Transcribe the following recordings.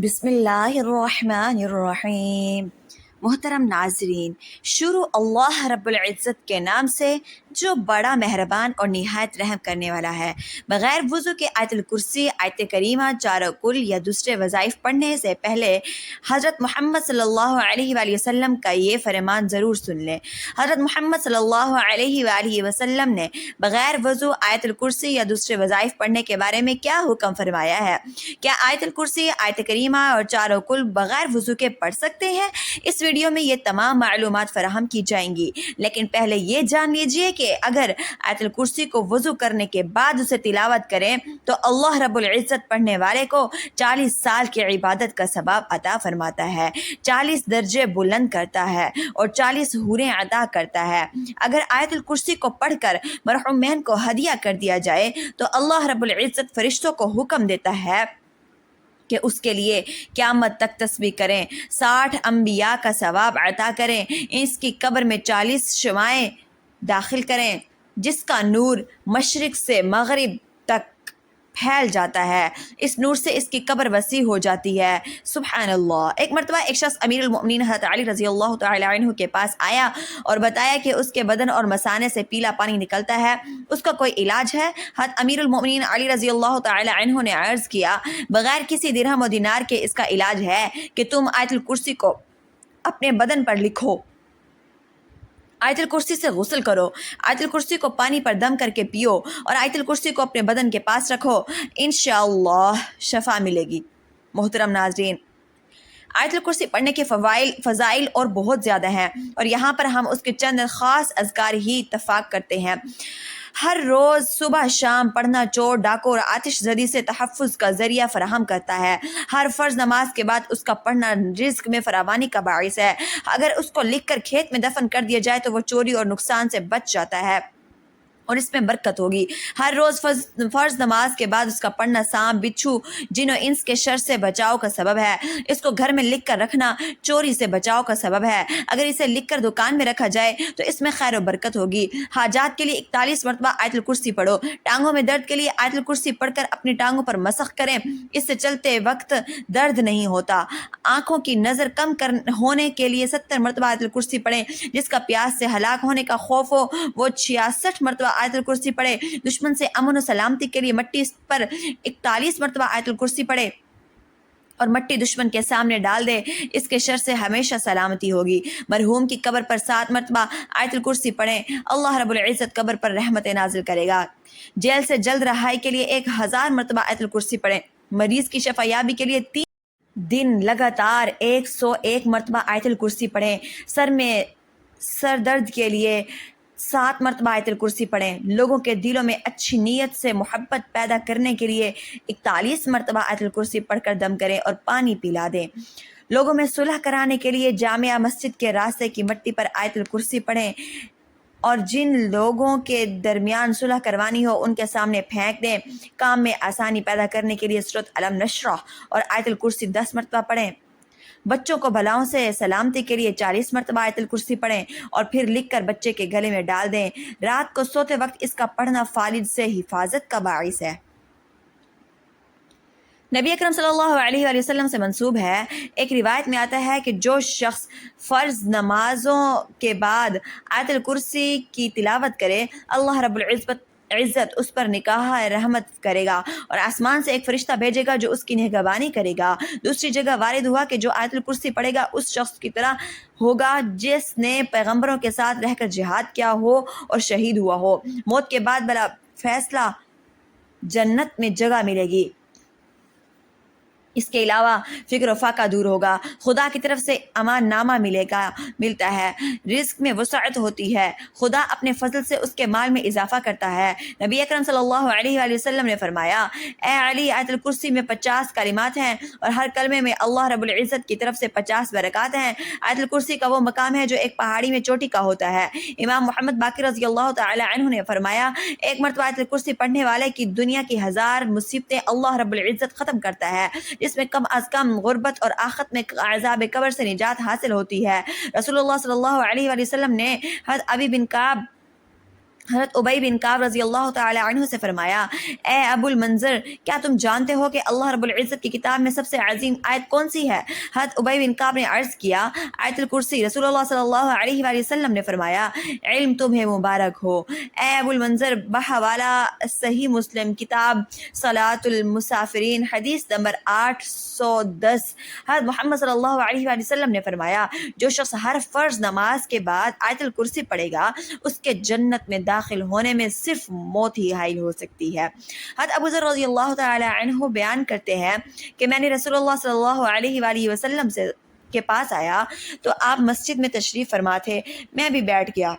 بسم اللہ الرحمن الرحیم۔ محترم ناظرین، شروع اللہ رب العزت کے نام سے جو بڑا مہربان اور نہایت رحم کرنے والا ہے۔ بغیر وضو کے آیت الکرسی، آیت کریمہ، چاروں کل یا دوسرے وظائف پڑھنے سے پہلے حضرت محمد صلی اللہ علیہ وآلہ وسلم کا یہ فرمان ضرور سن لیں۔ حضرت محمد صلی اللہ علیہ وآلہ وسلم نے بغیر وضو آیت الکرسی یا دوسرے وظائف پڑھنے کے بارے میں کیا حکم فرمایا ہے؟ کیا آیت الکرسی، آیت کریمہ اور چاروں کل بغیر وضو کے پڑھ سکتے ہیں؟ اس ویڈیو میں یہ تمام معلومات فراہم کی جائیں گی، لیکن پہلے یہ جان لیجئے کہ اگر آیت الکرسی کو وضو کرنے کے بعد اسے تلاوت کریں تو اللہ رب العزت پڑھنے والے کو 40 سال کی عبادت کا ثواب عطا فرماتا ہے، 40 درجے بلند کرتا ہے اور 40 حوریں عطا کرتا ہے۔ اگر آیت الکرسی کو پڑھ کر مرحومین کو ہدیہ کر دیا جائے تو اللہ رب العزت فرشتوں کو حکم دیتا ہے کہ اس کے لیے قیامت تک تسبیح کریں، 60 انبیاء کا ثواب عطا کریں، اس کی قبر میں 40 شمعیں داخل کریں جس کا نور مشرق سے مغرب تک پھیل جاتا ہے، اس نور سے اس کی قبر وسیع ہو جاتی ہے۔ سبحان اللہ۔ ایک مرتبہ ایک شخص امیر المؤمنین حضرت علی رضی اللہ تعالی عنہ کے پاس آیا اور بتایا کہ اس کے بدن اور مثانے سے پیلا پانی نکلتا ہے، اس کا کوئی علاج ہے؟ حضرت امیر المؤمنین علی رضی اللہ تعالی عنہ نے عرض کیا، بغیر کسی درہم و دینار کے اس کا علاج ہے کہ تم آیت الکرسی کو اپنے بدن پر لکھو، آیت الکرسی سے غسل کرو، آیت الکرسی کو پانی پر دم کر کے پیو اور آیت الکرسی کو اپنے بدن کے پاس رکھو، انشاءاللہ شفا ملے گی۔ محترم ناظرین، آیت الکرسی پڑھنے کے فضائل اور بہت زیادہ ہیں، اور یہاں پر ہم اس کے چند خاص اذکار ہی اتفاق کرتے ہیں۔ ہر روز صبح شام پڑھنا چور، ڈاکو اور آتش زدی سے تحفظ کا ذریعہ فراہم کرتا ہے۔ ہر فرض نماز کے بعد اس کا پڑھنا رزق میں فراوانی کا باعث ہے۔ اگر اس کو لکھ کر کھیت میں دفن کر دیا جائے تو وہ چوری اور نقصان سے بچ جاتا ہے اور اس میں برکت ہوگی۔ ہر روز فرض نماز کے بعد اس کا پڑھنا سانپ، بچھو، جن و انس کے شر سے بچاؤ کا سبب ہے۔ اس کو گھر میں لکھ کر رکھنا چوری سے بچاؤ کا سبب ہے۔ اگر اسے لکھ کر دکان میں رکھا جائے تو اس میں خیر و برکت ہوگی۔ حاجات کے لیے 41 مرتبہ آیت الکرسی پڑھو۔ ٹانگوں میں درد کے لیے آیت الکرسی پڑھ کر اپنی ٹانگوں پر مسح کریں، اس سے چلتے وقت درد نہیں ہوتا۔ آنکھوں کی نظر کم ہونے کے لیے 70 مرتبہ آیت الکرسی پڑھیں۔ جس کا پیاس سے ہلاک ہونے کا خوف ہو وہ 66 مرتبہ آیت الکرسی پڑھے۔ دشمن سے امن و سلامتی کے لیے مٹی پر 41 مرتبہ آیت الکرسی پڑھے اور مٹی دشمن کے سامنے ڈال دے، اس کے شر سے ہمیشہ سلامتی ہوگی۔ مرحوم کی قبر پر 7 مرتبہ آیت الکرسی پڑھیں، اللہ رب العزت قبر پر رحمت نازل کرے گا۔ جیل سے جلد رہائی کے لیے 1000 مرتبہ آیت الکرسی پڑھیں۔ مریض کی شفا یابی کے لیے 3 دن لگاتار 101 مرتبہ آیت الکرسی پڑھیں۔ سر درد کے لیے 7 مرتبہ آیت الکرسی پڑھیں۔ لوگوں کے دلوں میں اچھی نیت سے محبت پیدا کرنے کے لیے 41 مرتبہ آیت الکرسی پڑھ کر دم کریں اور پانی پلا دیں۔ لوگوں میں صلح کرانے کے لیے جامعہ مسجد کے راستے کی مٹی پر آیت الکرسی پڑھیں اور جن لوگوں کے درمیان صلح کروانی ہو ان کے سامنے پھینک دیں۔ کام میں آسانی پیدا کرنے کے لیے سورۃ علم نشرح اور آیت الکرسی 10 مرتبہ پڑھیں۔ بچوں کو بلاؤں سے سلامتی کے لیے 40 مرتبہ آیت الکرسی پڑھیں اور پھر لکھ کر بچے کے گلے میں ڈال دیں۔ رات کو سوتے وقت اس کا پڑھنا فالج سے حفاظت کا باعث ہے۔ نبی اکرم صلی اللہ علیہ وآلہ وسلم سے منسوب ہے، ایک روایت میں آتا ہے کہ جو شخص فرض نمازوں کے بعد آیت الکرسی کی تلاوت کرے، اللہ رب العزت اس پر نگاہ رحمت کرے گا اور آسمان سے ایک فرشتہ بھیجے گا جو اس کی نگہبانی کرے گا۔ دوسری جگہ وارد ہوا کہ جو آیت الکرسی پڑھے گا اس شخص کی طرح ہوگا جس نے پیغمبروں کے ساتھ رہ کر جہاد کیا ہو اور شہید ہوا ہو۔ موت کے بعد بلا فیصلہ جنت میں جگہ ملے گی۔ اس کے علاوہ فکر و فاقہ دور ہوگا، خدا کی طرف سے امان نامہ ملتا ہے، رزق میں وسعت ہوتی ہے، خدا اپنے فضل سے اس کے مال میں اضافہ کرتا ہے۔ نبی اکرم صلی اللہ علیہ وآلہ وسلم نے فرمایا، اے علی، آیت الکرسی میں 50 کلمات ہیں اور ہر کلمے میں اللہ رب العزت کی طرف سے 50 برکات ہیں۔ آیت الکرسی کا وہ مقام ہے جو ایک پہاڑی میں چوٹی کا ہوتا ہے۔ امام محمد باقر رضی اللہ تعالی عنہ نے فرمایا، ایک مرتبہ آیت الکرسی پڑھنے والے کی دنیا کی 1000 مصیبتیں اللہ رب العزت ختم کرتا ہے، جس میں کم از کم غربت اور آخرت میں عذاب قبر سے نجات حاصل ہوتی ہے۔ رسول اللہ صلی اللہ علیہ وآلہ وسلم نے حضرت ابی بن کعب حضرت ابی بن کعب رضی اللہ تعالی عنہ سے فرمایا، اے ابو المنذر، کیا تم جانتے ہو کہ اللہ رب العزت کی کتاب میں سب سے عظیم آیت کون سی ہے؟ حضرت ابی بن کعب نے عرض کیا، آیت الکرسی۔ رسول اللہ صلی اللہ علیہ وآلہ وسلم نے فرمایا، علم تمہیں مبارک ہو اے ابو المنذر، بحوالہ صحیح مسلم کتاب صلاۃ المسافرین حدیث نمبر 810۔ حضرت محمد صلی اللہ علیہ وآلہ وسلم نے فرمایا، جو شخص ہر فرض نماز کے بعد آیت الکرسی پڑھے گا، اس کے جنت میں داخل ہونے میں صرف موت ہی حائل ہو سکتی ہے۔ حضرت ابو ذر رضی اللہ تعالی عنہ بیان کرتے ہیں کہ میں نے رسول اللہ صلی اللہ علیہ وآلہ وسلم کے پاس آیا تو آپ مسجد میں تشریف فرما تھے، میں بھی بیٹھ گیا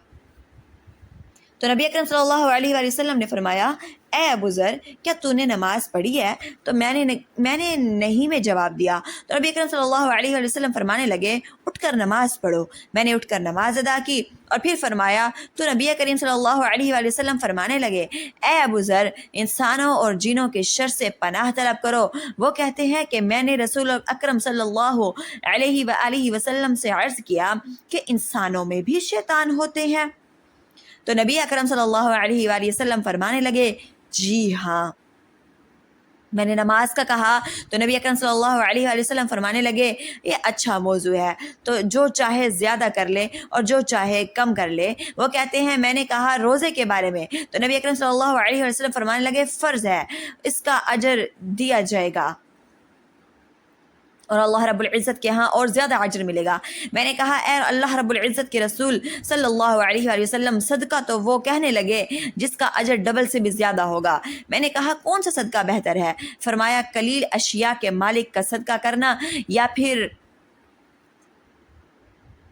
تو نبی اکرم صلی اللہ علیہ وآلہ وسلم نے فرمایا، اے ابو ذر، کیا تو نے نماز پڑھی ہے؟ تو میں نے نہیں میں جواب دیا تو نبی اکرم صلی اللہ علیہ وآلہ وسلم فرمانے لگے، اٹھ کر نماز پڑھو۔ میں نے اٹھ کر نماز ادا کی اور پھر فرمایا تو نبی کریم صلی اللہ علیہ وآلہ وسلم فرمانے لگے، اے ابو ذر، انسانوں اور جنوں کے شر سے پناہ طلب کرو۔ وہ کہتے ہیں کہ میں نے رسول اکرم صلی اللہ علیہ وآلہ وسلم سے عرض کیا کہ انسانوں میں بھی شیطان ہوتے ہیں؟ تو نبی اکرم صلی اللہ علیہ وآلہ وسلم فرمانے لگے، جی ہاں۔ میں نے نماز کا کہا تو نبی اکرم صلی اللہ علیہ وآلہ وسلم فرمانے لگے، یہ اچھا موضوع ہے، تو جو چاہے زیادہ کر لے اور جو چاہے کم کر لے۔ وہ کہتے ہیں میں نے کہا روزے کے بارے میں تو نبی اکرم صلی اللہ علیہ وسلم فرمانے لگے، فرض ہے، اس کا اجر دیا جائے گا اور اللہ رب العزت کے ہاں اور زیادہ اجر ملے گا۔ میں نے کہا، اے اللہ رب العزت کے رسول صلی اللہ علیہ وآلہ وسلم، صدقہ تو وہ کہنے لگے جس کا اجر ڈبل سے بھی زیادہ ہوگا۔ میں نے کہا، کون سا صدقہ بہتر ہے؟ فرمایا، قلیل اشیاء کے مالک کا صدقہ کرنا یا پھر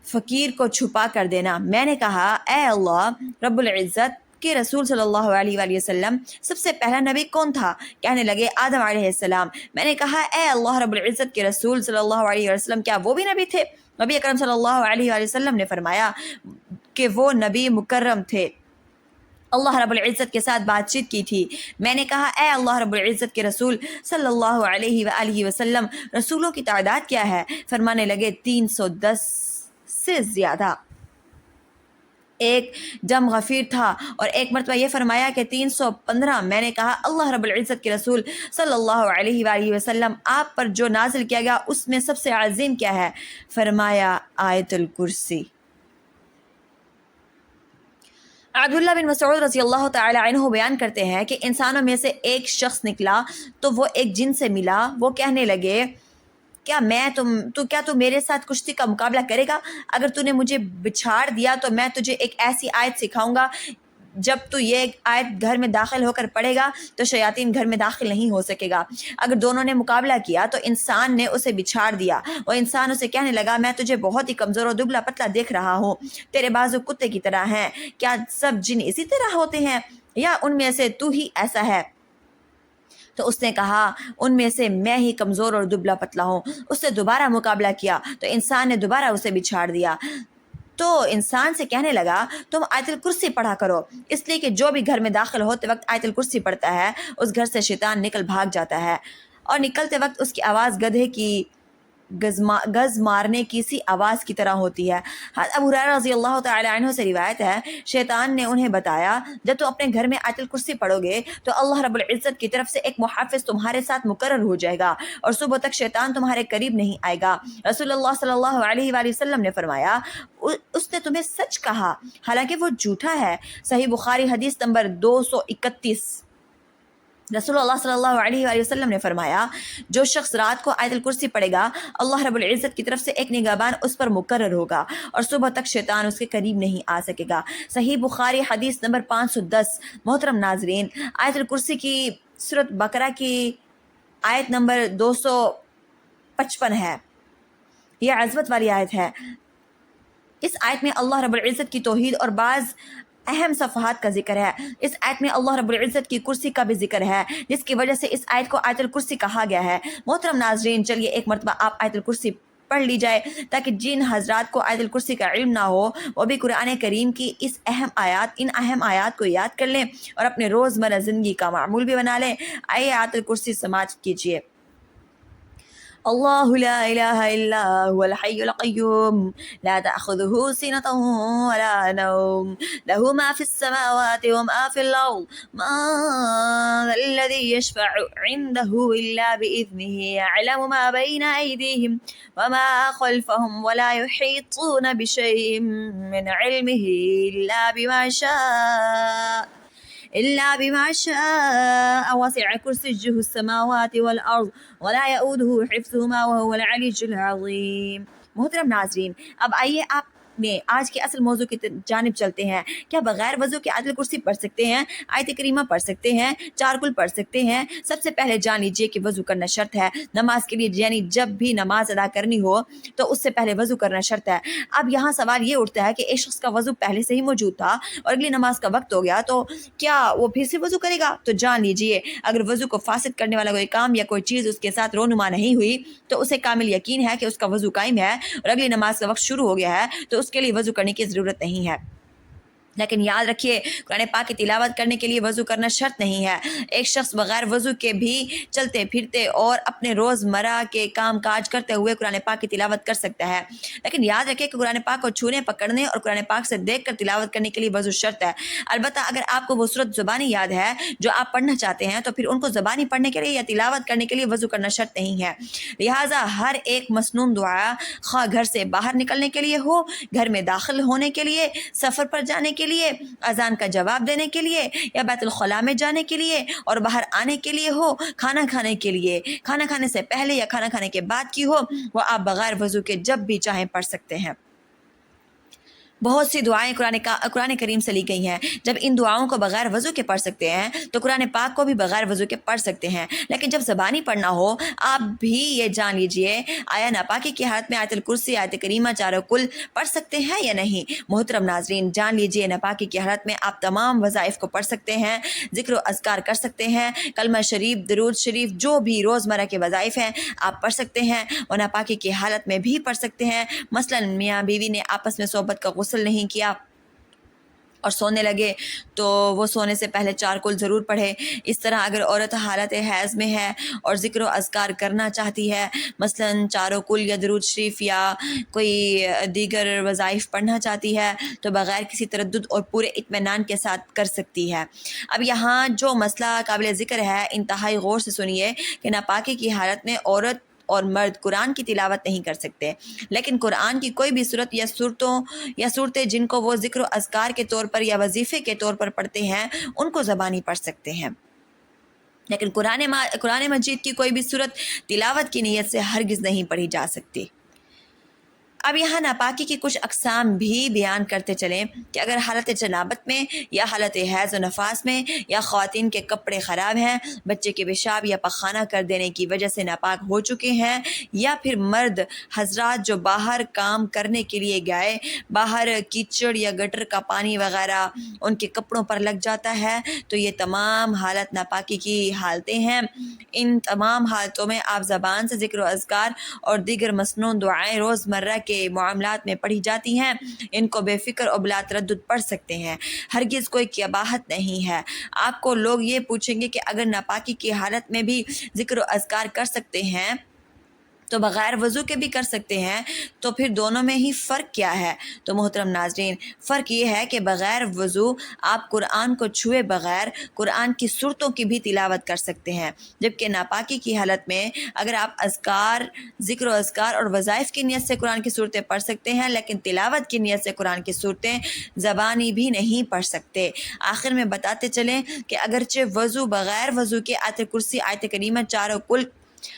فقیر کو چھپا کر دینا۔ میں نے کہا، اے اللہ رب العزت کے رسول صلی اللہ علیہ وآلہ وسلم، سب سے پہلا نبی کون تھا؟ کہنے لگے، آدم علیہ السلام۔ میں نے کہا، اے اللہ رب العزت کے رسول صلی اللہ علیہ وسلم، کیا وہ بھی نبی تھے؟ نبی اکرم صلی اللہ علیہ وآلہ وسلم نے فرمایا کہ وہ نبی مکرم تھے، اللہ رب العزت کے ساتھ بات چیت کی تھی۔ میں نے کہا، اے اللہ رب العزت کے رسول صلی اللہ علیہ وآلہ وسلم، رسولوں کی تعداد کیا ہے؟ فرمانے لگے، 310 سے زیادہ۔ ایک جم غفیر تھا اور ایک مرتبہ یہ فرمایا کہ 315۔ میں نے کہا، اللہ رب العزت کے رسول صلی اللہ علیہ وآلہ وسلم، آپ پر جو نازل کیا گیا اس میں سب سے عظیم کیا ہے؟ فرمایا، آیت الکرسی۔ عبداللہ بن مسعود رضی اللہ تعالی عنہ بیان کرتے ہیں کہ انسانوں میں سے ایک شخص نکلا تو وہ ایک جن سے ملا۔ وہ کہنے لگے، کیا تو میرے ساتھ کشتی کا مقابلہ کرے گا؟ اگر تو نے مجھے بچھاڑ دیا تو میں تجھے ایک ایسی آیت سکھاؤں گا، جب تو یہ آیت گھر میں داخل ہو کر پڑھے گا تو شیاطین گھر میں داخل نہیں ہو سکے گا۔ اگر دونوں نے مقابلہ کیا تو انسان نے اسے بچھاڑ دیا۔ وہ انسان اسے کہنے لگا، میں تجھے بہت ہی کمزور اور دبلا پتلا دیکھ رہا ہوں، تیرے بازو کتے کی طرح ہیں، کیا سب جن اسی طرح ہوتے ہیں یا ان میں سے تو ہی ایسا ہے؟ تو اس نے کہا، ان میں سے میں ہی کمزور اور دبلا پتلا ہوں۔ اس نے دوبارہ مقابلہ کیا تو انسان نے دوبارہ اسے بچھاڑ دیا۔ تو انسان سے کہنے لگا، تم آیت الکرسی پڑھا کرو، اس لیے کہ جو بھی گھر میں داخل ہوتے وقت آیت الکرسی پڑھتا ہے اس گھر سے شیطان نکل بھاگ جاتا ہے، اور نکلتے وقت اس کی آواز گدھے کی گز مارنے کی سی آواز کی طرح ہوتی ہے۔ حضرت ابو ہریرہ رضی اللہ تعالی عنہ سے روایت ہے، شیطان نے انہیں بتایا، جب تم اپنے گھر میں آیت الکرسی پڑھو گے تو اللہ رب العزت کی طرف سے ایک محافظ تمہارے ساتھ مقرر ہو جائے گا اور صبح تک شیطان تمہارے قریب نہیں آئے گا۔ رسول اللہ صلی اللہ علیہ وآلہ وسلم نے فرمایا، اس نے تمہیں سچ کہا حالانکہ وہ جھوٹا ہے۔ صحیح بخاری حدیث نمبر 231۔ رسول اللہ صلی اللہ علیہ وآلہ وسلم نے فرمایا، جو شخص رات کو آیت الکرسی پڑھے گا، اللہ رب العزت کی طرف سے ایک نگہبان اس پر مقرر ہوگا اور صبح تک شیطان اس کے قریب نہیں آ سکے گا۔ صحیح بخاری حدیث نمبر 510۔ محترم ناظرین، آیت الکرسی کی سورۃ بقرہ کی آیت نمبر 255 ہے، یہ عظمت والی آیت ہے۔ اس آیت میں اللہ رب العزت کی توحید اور بعض اہم صفحات کا ذکر ہے۔ اس آیت میں اللہ رب العزت کی کرسی کا بھی ذکر ہے، جس کی وجہ سے اس آیت کو آیت الکرسی کہا گیا ہے۔ محترم ناظرین، چلیے ایک مرتبہ آپ آیت الکرسی پڑھ لی جائے تاکہ جن حضرات کو آیت الکرسی کا علم نہ ہو وہ بھی قرآن کریم کی ان اہم آیات کو یاد کر لیں اور اپنے روزمرہ زندگی کا معمول بھی بنا لیں۔ آئیے آیت الکرسی سماعت کیجیے۔ اللہ لا الہ الا هو الحی القیوم لا تأخذه سنة ولا نوم له ما في السماوات وما في الأرض ما ذا الذي يشفع عنده إلا بإذنه يعلم ما بين أيديهم وما خلفهم ولا يحيطون بشيء من علمه إلا بما شاء وسع كرسيه السماوات والأرض ولا يؤوده حفظهما وهو العلي العظيم۔ محترم ناظرین، اب آئیے آپ نے آج کے اصل موضوع کی جانب چلتے ہیں۔ کیا بغیر وضو کے آیت الکرسی پڑھ سکتے ہیں؟ آیت کریمہ پڑھ سکتے ہیں؟ چار کل پڑھ سکتے ہیں؟ سب سے پہلے جان لیجئے کہ وضو کرنا شرط ہے نماز کے لیے، یعنی جب بھی نماز ادا کرنی ہو تو اس سے پہلے وضو کرنا شرط ہے۔ اب یہاں سوال یہ اٹھتا ہے کہ ایک شخص کا وضو پہلے سے ہی موجود تھا اور اگلی نماز کا وقت ہو گیا تو کیا وہ پھر سے وضو کرے گا؟ تو جان لیجئے اگر وضو کو فاسد کرنے والا کوئی کام یا کوئی چیز اس کے ساتھ رونما نہیں ہوئی تو اسے کامل یقین ہے کہ اس کا وضو قائم ہے اور اگلی نماز کا وقت شروع ہو گیا ہے تو اس کے لیے وضو کرنے کی ضرورت نہیں ہے۔ لیکن یاد رکھیے قرآن پاک کی تلاوت کرنے کے لیے وضو کرنا شرط نہیں ہے۔ ایک شخص بغیر وضو کے بھی چلتے پھرتے اور اپنے روزمرہ کے کام کاج کرتے ہوئے قرآن پاک کی تلاوت کر سکتا ہے، لیکن یاد رکھیے کہ قرآن پاک کو چھونے، پکڑنے اور قرآن پاک سے دیکھ کر تلاوت کرنے کے لیے وضو شرط ہے۔ البتہ اگر آپ کو وہ سورت زبانی یاد ہے جو آپ پڑھنا چاہتے ہیں تو پھر ان کو زبانی پڑھنے کے لیے یا تلاوت کرنے کے لیے وضو کرنا شرط نہیں ہے۔ لہٰذا ہر ایک مسنون دعا، خواہ گھر سے باہر نکلنے کے لیے ہو، گھر میں داخل ہونے کے لیے، سفر پر جانے کے لیے، اذان کا جواب دینے کے لیے یا بیت الخلاء میں جانے کے لیے اور باہر آنے کے لیے ہو، کھانا کھانے کے لیے، کھانا کھانے سے پہلے یا کھانا کھانے کے بعد کی ہو، وہ آپ بغیر وضو کے جب بھی چاہیں پڑھ سکتے ہیں۔ بہت سی دعائیں قرآن کریم سے لی گئی ہیں۔ جب ان دعاؤں کو بغیر وضو کے پڑھ سکتے ہیں تو قرآن پاک کو بھی بغیر وضو کے پڑھ سکتے ہیں، لیکن جب زبانی پڑھنا ہو آپ بھی یہ جان لیجئے آیا ناپاکی کی حالت میں آیت الکرسی، آیت کریمہ چاروں کل پڑھ سکتے ہیں یا نہیں۔ محترم ناظرین، جان لیجئے ناپاکی کی حالت میں آپ تمام وظائف کو پڑھ سکتے ہیں، ذکر و اذکار کر سکتے ہیں، کلمہ شریف، درود شریف، جو بھی روزمرہ کے وظائف ہیں آپ پڑھ سکتے ہیں اور ناپاکی کی حالت میں بھی پڑھ سکتے ہیں۔ مثلا میاں بیوی نے آپس میں صحبت کا غسل نہیں کیا اور سونے لگے تو وہ سونے سے پہلے چار کل ضرور پڑھے۔ اس طرح اگر عورت حالت حیض میں ہے اور ذکر و اذکار کرنا چاہتی ہے، مثلا چاروں کل یا درود شریف یا کوئی دیگر وظائف پڑھنا چاہتی ہے تو بغیر کسی تردد اور پورے اطمینان کے ساتھ کر سکتی ہے۔ اب یہاں جو مسئلہ قابل ذکر ہے انتہائی غور سے سنیے کہ ناپاکی کی حالت میں عورت اور مرد قرآن کی تلاوت نہیں کر سکتے، لیکن قرآن کی کوئی بھی صورت یا صورتیں جن کو وہ ذکر و اذکار کے طور پر یا وظیفے کے طور پر پڑھتے ہیں ان کو زبانی پڑھ سکتے ہیں، لیکن قرآن مجید کی کوئی بھی صورت تلاوت کی نیت سے ہرگز نہیں پڑھی جا سکتی۔ اب یہاں ناپاکی کی کچھ اقسام بھی بیان کرتے چلیں کہ اگر حالت جنابت میں یا حالت حیض و نفاس میں یا خواتین کے کپڑے خراب ہیں، بچے کے پیشاب یا پخانہ کر دینے کی وجہ سے ناپاک ہو چکے ہیں، یا پھر مرد حضرات جو باہر کام کرنے کے لیے گئے، باہر کیچڑ یا گٹر کا پانی وغیرہ ان کے کپڑوں پر لگ جاتا ہے، تو یہ تمام حالت ناپاکی کی حالتیں ہیں۔ ان تمام حالتوں میں آپ زبان سے ذکر و اذکار اور دیگر مسنون دعائیں روزمرہ کے معاملات میں پڑھی جاتی ہیں، ان کو بے فکر اور بلا تردد پڑھ سکتے ہیں، ہرگز کوئی قباحت نہیں ہے۔ آپ کو لوگ یہ پوچھیں گے کہ اگر ناپاکی کی حالت میں بھی ذکر و اذکار کر سکتے ہیں تو بغیر وضو کے بھی کر سکتے ہیں، تو پھر دونوں میں ہی فرق کیا ہے؟ تو محترم ناظرین، فرق یہ ہے کہ بغیر وضو آپ قرآن کو چھوئے بغیر قرآن کی صورتوں کی بھی تلاوت کر سکتے ہیں، جبکہ ناپاکی کی حالت میں اگر آپ ذکر و اذکار اور وظائف کی نیت سے قرآن کی صورتیں پڑھ سکتے ہیں، لیکن تلاوت کی نیت سے قرآن کی صورتیں زبانی بھی نہیں پڑھ سکتے۔ آخر میں بتاتے چلیں کہ اگرچہ بغیر وضو کے آیت کرسی، آیت کریمہ چاروں کل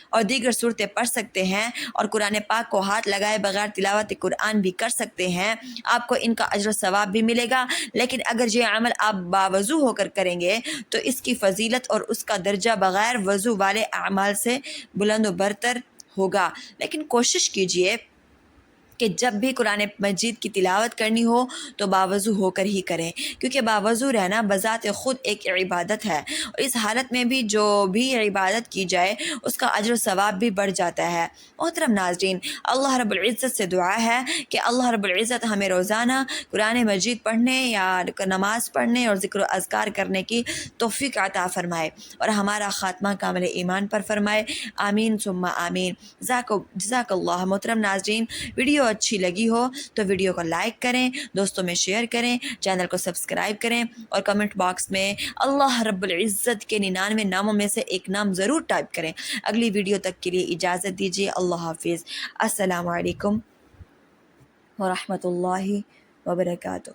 اور دیگر صورتیں پڑھ سکتے ہیں اور قرآن پاک کو ہاتھ لگائے بغیر تلاوت قرآن بھی کر سکتے ہیں، آپ کو ان کا اجر و ثواب بھی ملے گا، لیکن اگر یہ عمل آپ باوضو ہو کر کریں گے تو اس کی فضیلت اور اس کا درجہ بغیر وضو والے اعمال سے بلند و برتر ہوگا۔ لیکن کوشش کیجئے کہ جب بھی قرآن مجید کی تلاوت کرنی ہو تو باوضو ہو کر ہی کریں، کیونکہ باوضو رہنا بذات خود ایک عبادت ہے، اور اس حالت میں بھی جو بھی عبادت کی جائے اس کا اجر و ثواب بھی بڑھ جاتا ہے۔ محترم ناظرین، اللہ رب العزت سے دعا ہے کہ اللہ رب العزت ہمیں روزانہ قرآن مجید پڑھنے یا نماز پڑھنے اور ذکر و اذکار کرنے کی توفیق عطا فرمائے اور ہمارا خاتمہ کامل ایمان پر فرمائے، آمین ثم آمین۔ جزاک اللہ۔ محترم ناظرین، ویڈیو اچھی لگی ہو تو ویڈیو کو لائک کریں، دوستوں میں شیئر کریں، چینل کو سبسکرائب کریں اور کمنٹ باکس میں اللہ رب العزت کے 99 ناموں میں سے ایک نام ضرور ٹائپ کریں۔ اگلی ویڈیو تک کے لیے اجازت دیجیے، اللہ حافظ، السلام علیکم ورحمۃ اللہ وبرکاتہ۔